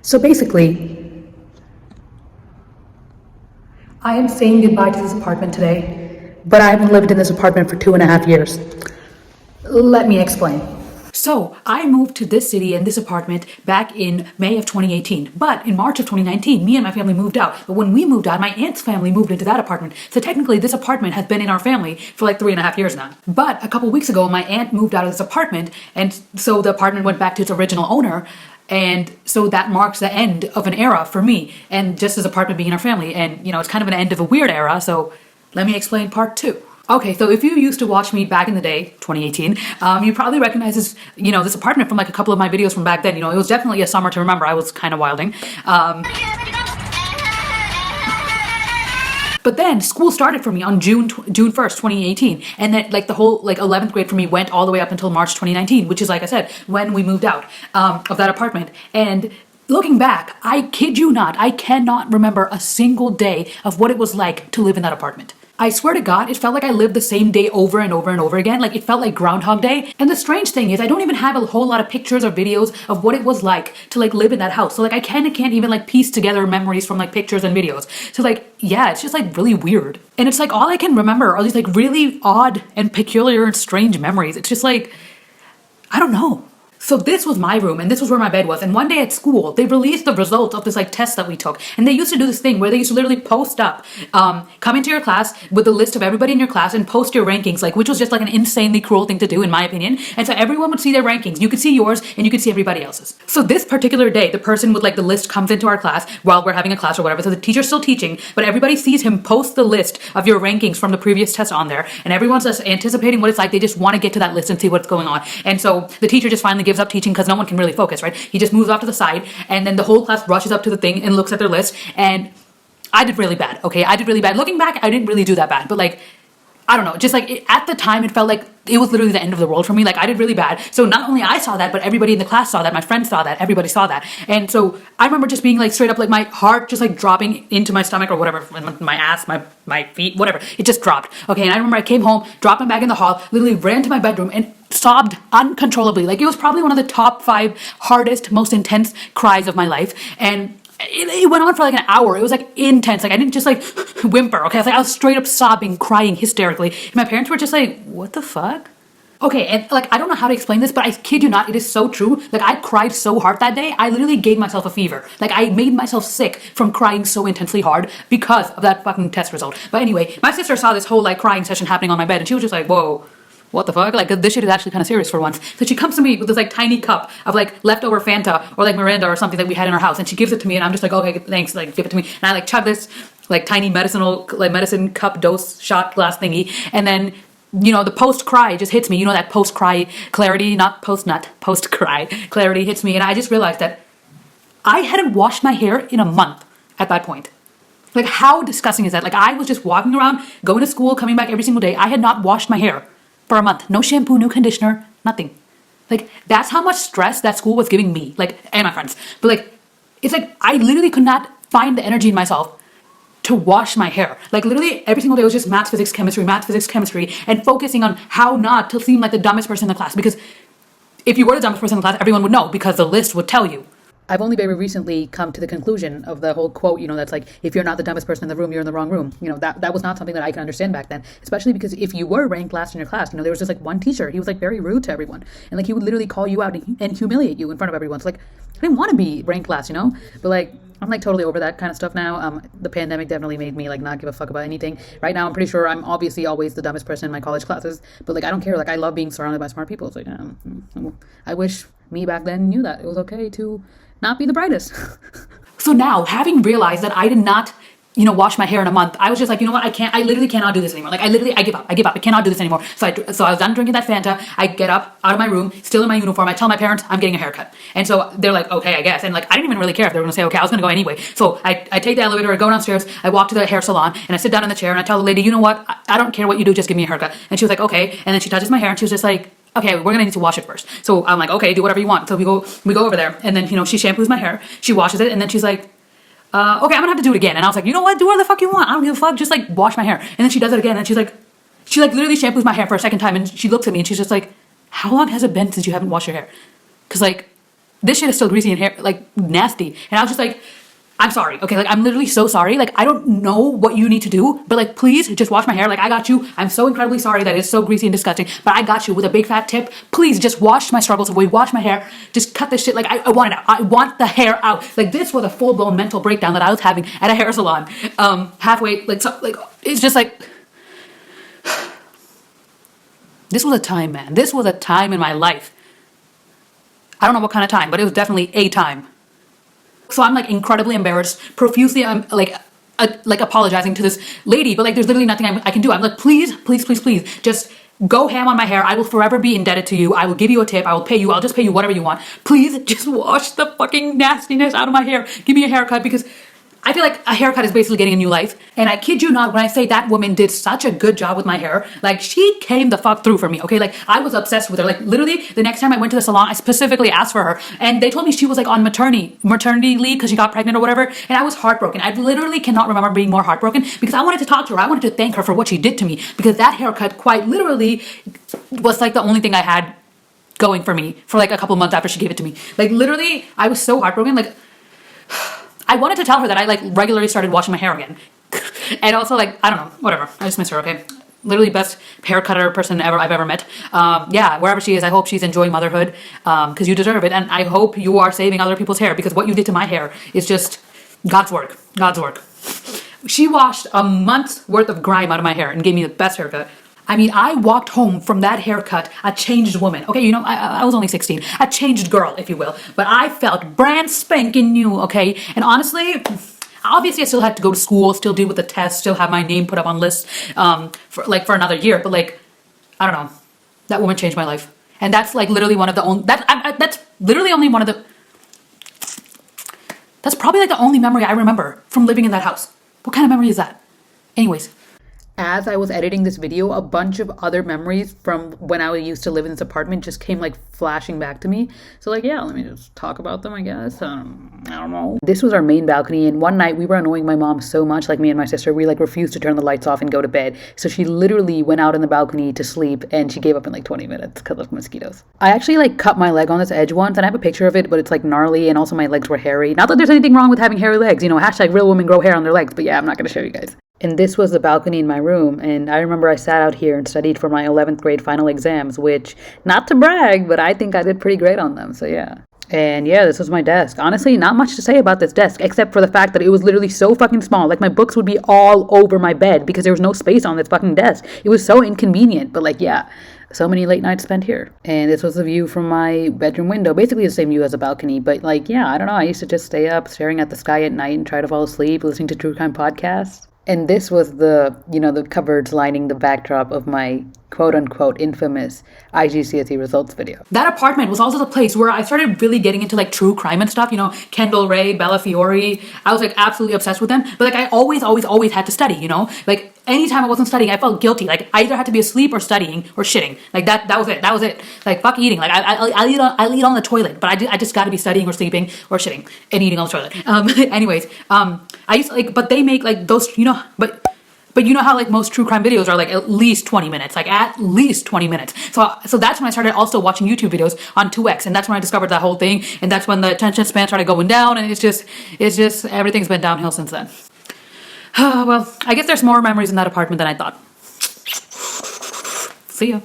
So basically, I am saying goodbye to this apartment today, but I haven't lived in this apartment for 2.5 years. Let me explain. So, I moved to this city and this apartment back in May of 2018. But in March of 2019, me and my family moved out. But when we moved out, my aunt's family moved into that apartment. So technically, this apartment has been in our family for like 3.5 years now. But a couple weeks ago, my aunt moved out of this apartment, and so the apartment went back to its original owner. And so that marks the end of an era for me, and just as apartment being in our family. And, you know, it's kind of an end of a weird era, so let me explain part two. Okay, so if you used to watch me back in the day, 2018, you probably recognize this, this apartment from like a couple of my videos from back then. It was definitely a summer to remember. I was kind of wilding. But then school started for me on June 1st, 2018. And then like the whole like 11th grade for me went all the way up until March 2019, which is, like I said, when we moved out of that apartment. And looking back, I kid you not, I cannot remember a single day of what it was like to live in that apartment. I swear to God, it felt like I lived the same day over and over and over again. Like, it felt like Groundhog Day. And the strange thing is, I don't even have a whole lot of pictures or videos of what it was like to like live in that house. So like, I can't even like piece together memories from like pictures and videos. So like, yeah, it's just like really weird. And it's like all I can remember are these like really odd and peculiar and strange memories. It's just like, I don't know. So this was my room, and this was where my bed was. And one day at school, they released the results of this like test that we took. And they used to do this thing where they used to literally post up, come into your class with a list of everybody in your class and post your rankings, like, which was just like an insanely cruel thing to do, in my opinion. And so everyone would see their rankings. You could see yours, and you could see everybody else's. So this particular day, the person with like the list comes into our class while we're having a class or whatever. So the teacher's still teaching, but everybody sees him post the list of your rankings from the previous test on there. And everyone's just anticipating what it's like. They just want to get to that list and see what's going on. And so the teacher just finally gives up teaching because no one can really focus, right? He just moves off to the side, and then the whole class rushes up to the thing and looks at their list. And I did really bad. Okay, I did really bad. Looking back, I didn't really do that bad, but like, I don't know, just like at the time it felt like it was literally the end of the world for me. Like, I did really bad. So not only I saw that, but everybody in the class saw that, my friends saw that, everybody saw that. And so I remember just being like straight up, like my heart just like dropping into my stomach or whatever, my ass, my feet, whatever. It just dropped. Okay, and I remember I came home, dropped my bag in the hall, literally ran to my bedroom and sobbed uncontrollably. Like, it was probably one of the top 5 hardest, most intense cries of my life. And it went on for like an hour. It was like intense. Like, I didn't just like whimper. Okay, I was straight up sobbing, crying hysterically. And my parents were just like, what the fuck? Okay, and like, I don't know how to explain this, but I kid you not, it is so true. Like, I cried so hard that day, I literally gave myself a fever. Like, I made myself sick from crying so intensely hard because of that fucking test result. But anyway, my sister saw this whole like crying session happening on my bed, and she was just like, whoa, what the fuck? Like, this shit is actually kind of serious for once. So she comes to me with this like tiny cup of like leftover Fanta or like Miranda or something that we had in our house, and she gives it to me, and I'm just like, okay, thanks, like, give it to me. And I like chug this like tiny medicine cup dose shot glass thingy, and then the post cry just hits me. That post cry clarity, not post nut, post cry clarity hits me, and I just realized that I hadn't washed my hair in a month at that point. Like, how disgusting is that? Like, I was just walking around, going to school, coming back every single day. I had not washed my hair for a month. No shampoo, no conditioner, nothing. Like, that's how much stress that school was giving me, like, and my friends. But like, it's like I literally could not find the energy in myself to wash my hair. Like, literally every single day was just math, physics, chemistry, and focusing on how not to seem like the dumbest person in the class. Because if you were the dumbest person in the class, everyone would know, because the list would tell you. I've only very recently come to the conclusion of the whole quote, that's like, if you're not the dumbest person in the room, you're in the wrong room. That was not something that I could understand back then, especially because if you were ranked last in your class, there was just like one teacher. He was like very rude to everyone. And like, he would literally call you out and humiliate you in front of everyone. So like, I didn't want to be ranked last, but like, I'm like totally over that kind of stuff now. The pandemic definitely made me like not give a fuck about anything. Right now, I'm pretty sure I'm obviously always the dumbest person in my college classes, but like, I don't care. Like, I love being surrounded by smart people. It's like, I wish me back then knew that it was okay to not be the brightest. So now, having realized that I did not, wash my hair in a month, I was just like, I literally cannot do this anymore. Like, I give up. I cannot do this anymore. So I was done drinking that Fanta. I get up out of my room, still in my uniform. I tell my parents I'm getting a haircut. And so they're like, okay, I guess. And like, I didn't even really care if they were going to say, okay, I was going to go anyway. So I take the elevator, I go downstairs, I walk to the hair salon, and I sit down in the chair, and I tell the lady, you know what? I don't care what you do, just give me a haircut. And she was like, okay. And then she touches my hair, and she was just like, okay, we're gonna need to wash it first. So I'm like, okay, do whatever you want. So we go over there, and then she shampoos my hair, she washes it, and then she's like, okay, I'm gonna have to do it again. And I was like, you know what? Do whatever the fuck you want. I don't give a fuck. Just like wash my hair. And then she does it again, and she literally shampoos my hair for a second time, and she looks at me and she's just like, how long has it been since you haven't washed your hair? Because like, this shit is still greasy and hair, like nasty. And I was just like, I'm sorry, okay? Like, I'm literally so sorry. Like, I don't know what you need to do, but like, please just wash my hair. Like, I got you. I'm so incredibly sorry that it's so greasy and disgusting, but I got you with a big fat tip. Please just wash my struggles away, wash my hair, just cut this shit. Like, I want it out. I want the hair out. Like, this was a full-blown mental breakdown that I was having at a hair salon. Halfway, like, so, like, it's just like, this was a time, man. This was a time in my life. I don't know what kind of time, but it was definitely a time. So I'm like incredibly embarrassed, profusely I'm like apologizing to this lady, but like there's literally nothing I can do. I'm like, please, please, please, please, just go ham on my hair. I will forever be indebted to you. I will give you a tip. I will pay you. I'll just pay you whatever you want. Please just wash the fucking nastiness out of my hair. Give me a haircut, because I feel like a haircut is basically getting a new life. And I kid you not when I say that woman did such a good job with my hair. Like, she came the fuck through for me, okay? Like, I was obsessed with her. Like, literally, the next time I went to the salon, I specifically asked for her. And they told me she was like on maternity leave because she got pregnant or whatever. And I was heartbroken. I literally cannot remember being more heartbroken, because I wanted to talk to her. I wanted to thank her for what she did to me, because that haircut quite literally was like the only thing I had going for me for like a couple months after she gave it to me. Like, literally, I was so heartbroken. Like, I wanted to tell her that I like regularly started washing my hair again. And also, like, I don't know, whatever. I just miss her, okay? Literally best hair cutter person I've ever met. Yeah, wherever she is, I hope she's enjoying motherhood, because you deserve it. And I hope you are saving other people's hair, because what you did to my hair is just God's work. God's work. She washed a month's worth of grime out of my hair and gave me the best haircut. I mean, I walked home from that haircut a changed woman. Okay, you know, I was only 16. A changed girl, if you will. But I felt brand spanking new, okay? And honestly, obviously I still had to go to school, still deal with the test, still have my name put up on lists for another year. But like, I don't know. That woman changed my life. And that's like literally one of the only, that's literally only one of the, that's probably like the only memory I remember from living in that house. What kind of memory is that? Anyways. As I was editing this video, a bunch of other memories from when I used to live in this apartment just came like flashing back to me. So like, yeah, let me just talk about them, I guess. I don't know. This was our main balcony, and one night we were annoying my mom so much, like me and my sister, we like refused to turn the lights off and go to bed. So she literally went out in the balcony to sleep, and she gave up in like 20 minutes because of mosquitoes. I actually like cut my leg on this edge once, and I have a picture of it, but it's like gnarly, and also my legs were hairy. Not that there's anything wrong with having hairy legs, you know, hashtag real women grow hair on their legs, but yeah, I'm not gonna show you guys. And this was the balcony in my room, and I remember I sat out here and studied for my 11th grade final exams, which, not to brag, but I think I did pretty great on them, so yeah. And yeah, this was my desk. Honestly, not much to say about this desk, except for the fact that it was literally so fucking small. Like, my books would be all over my bed because there was no space on this fucking desk. It was so inconvenient, but like, yeah. So many late nights spent here. And this was the view from my bedroom window. Basically the same view as a balcony. But like, yeah, I don't know. I used to just stay up staring at the sky at night and try to fall asleep, listening to true crime podcasts. And this was the, you know, the cupboards lining the backdrop of my quote-unquote infamous IGCSE results video. That apartment was also the place where I started really getting into like true crime and stuff, you know, Kendall Ray, Bella Fiore. I was like absolutely obsessed with them. But like I always had to study, you know? Like anytime I wasn't studying, I felt guilty. Like I either had to be asleep or studying or shitting. Like that was it. Like fuck eating. Like I'll eat on the toilet, but I just gotta be studying or sleeping or shitting and eating on the toilet. Anyways, I used to like, but they make like those, you know, but you know how like most true crime videos are like at least 20 minutes, like at least 20 minutes. So that's when I started also watching YouTube videos on 2X, and that's when I discovered that whole thing, and that's when the attention span started going down, and it's just everything's been downhill since then. Well, I guess there's more memories in that apartment than I thought. See ya.